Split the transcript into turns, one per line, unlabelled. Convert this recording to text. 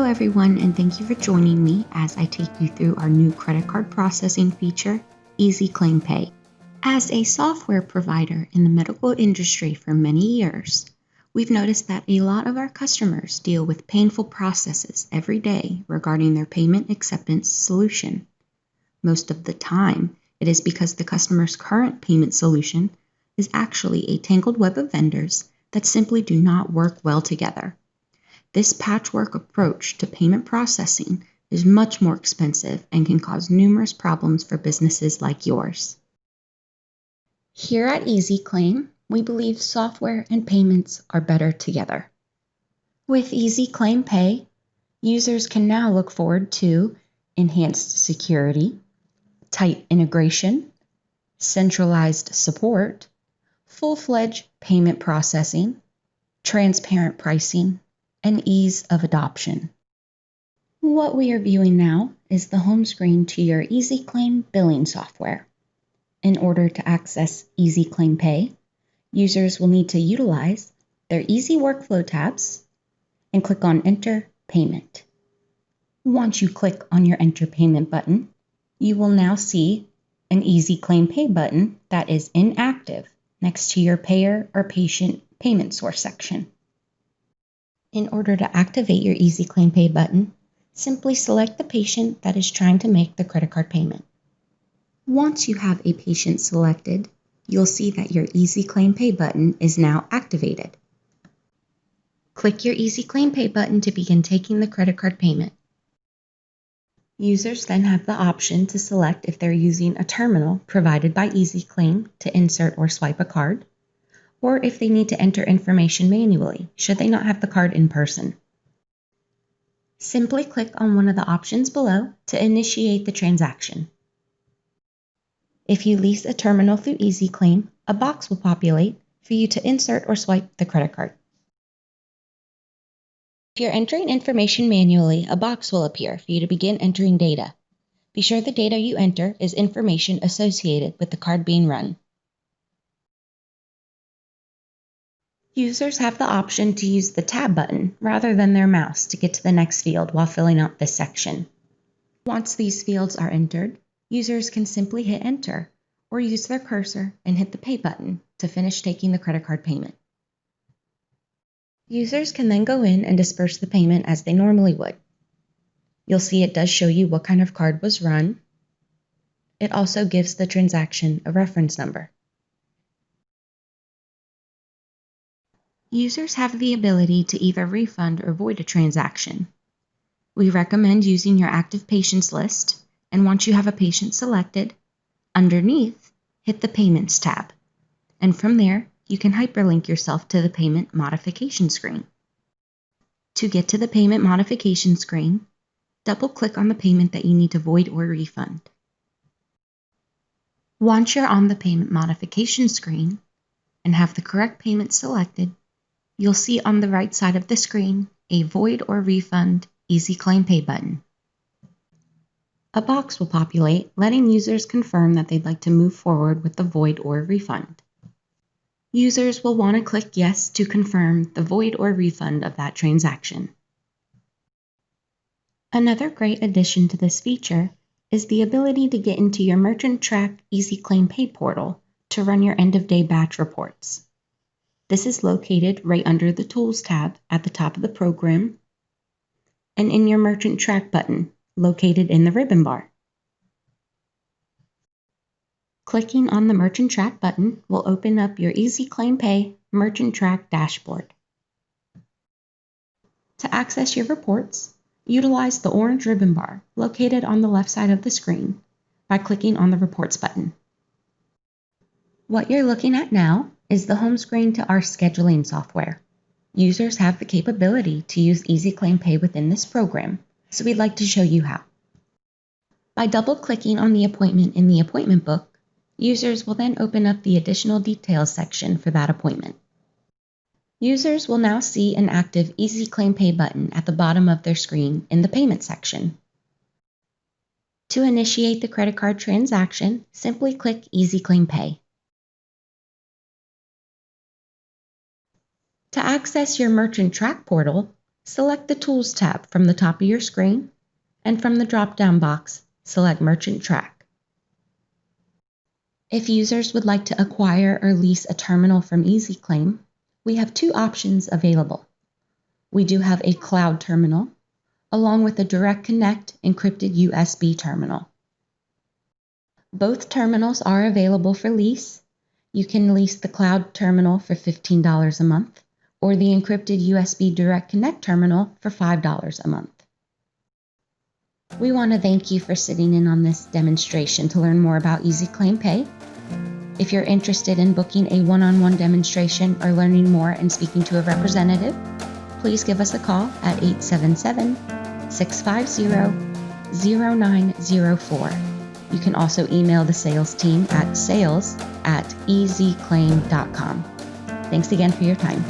everyone, and thank you for joining me as I take you through our new credit card processing feature, EZClaimPay. As a software provider in the medical industry for many years, we've noticed that a lot of our customers deal with painful processes every day regarding their payment acceptance solution. Most of the time, it is because the customer's current payment solution is actually a tangled web of vendors that simply do not work well together. This patchwork approach to payment processing is much more expensive and can cause numerous problems for businesses like yours. Here at EZClaim, we believe software and payments are better together. With EZClaimPay, users can now look forward to enhanced security, tight integration, centralized support, full-fledged payment processing, transparent pricing, and ease of adoption. What we are viewing now is the home screen to your EZClaim Billing Software. In order to access EZClaimPay, users will need to utilize their Easy Workflow tabs and click on Enter Payment. Once you click on your Enter Payment button, you will now see an EZClaimPay button that is inactive next to your payer or patient payment source section. In order to activate your EZClaimPay button, simply select the patient that is trying to make the credit card payment. Once you have a patient selected, you'll see that your EZClaimPay button is now activated. Click your EZClaimPay button to begin taking the credit card payment. Users then have the option to select if they're using a terminal provided by EZClaim to insert or swipe a card, or if they need to enter information manually, should they not have the card in person. Simply click on one of the options below to initiate the transaction. If you lease a terminal through EZClaim, a box will populate for you to insert or swipe the credit card. If you're entering information manually, a box will appear for you to begin entering data. Be sure the data you enter is information associated with the card being run. Users have the option to use the tab button rather than their mouse to get to the next field while filling out this section. Once these fields are entered, users can simply hit enter or use their cursor and hit the pay button to finish taking the credit card payment. Users can then go in and disperse the payment as they normally would. You'll see it does show you what kind of card was run. It also gives the transaction a reference number. Users have the ability to either refund or void a transaction. We recommend using your active patients list, and once you have a patient selected, underneath, hit the Payments tab, and from there, you can hyperlink yourself to the Payment Modification screen. To get to the Payment Modification screen, double-click on the payment that you need to void or refund. Once you're on the Payment Modification screen and have the correct payment selected, you'll see on the right side of the screen a Void or Refund EZClaimPay button. A box will populate, letting users confirm that they'd like to move forward with the void or refund. Users will want to click Yes to confirm the void or refund of that transaction. Another great addition to this feature is the ability to get into your Merchant Track EZClaimPay portal to run your end-of-day batch reports. This is located right under the Tools tab at the top of the program and in your Merchant Track button located in the ribbon bar. Clicking on the Merchant Track button will open up your EZClaimPay Merchant Track dashboard. To access your reports, utilize the orange ribbon bar located on the left side of the screen by clicking on the Reports button. What you're looking at now is the home screen to our scheduling software. Users have the capability to use EZClaimPay within this program, so we'd like to show you how. By double-clicking on the appointment in the appointment book, users will then open up the additional details section for that appointment. Users will now see an active EZClaimPay button at the bottom of their screen in the payment section. To initiate the credit card transaction, simply click EZClaimPay. To access your Merchant Track portal, Select the Tools tab from the top of your screen, and from the drop-down box, select Merchant Track. If users would like to acquire or lease a terminal from EZClaim, we have two options available. We do have a cloud terminal, along with a direct connect encrypted USB terminal. Both terminals are available for lease. You can lease the cloud terminal for $15 a month, or the encrypted USB direct connect terminal for $5 a month. We want to thank you for sitting in on this demonstration to learn more about EZClaimPay. If you're interested in booking a one-on-one demonstration or learning more and speaking to a representative, please give us a call at 877-650-0904. You can also email the sales team at sales@ezclaim.com. Thanks again for your time.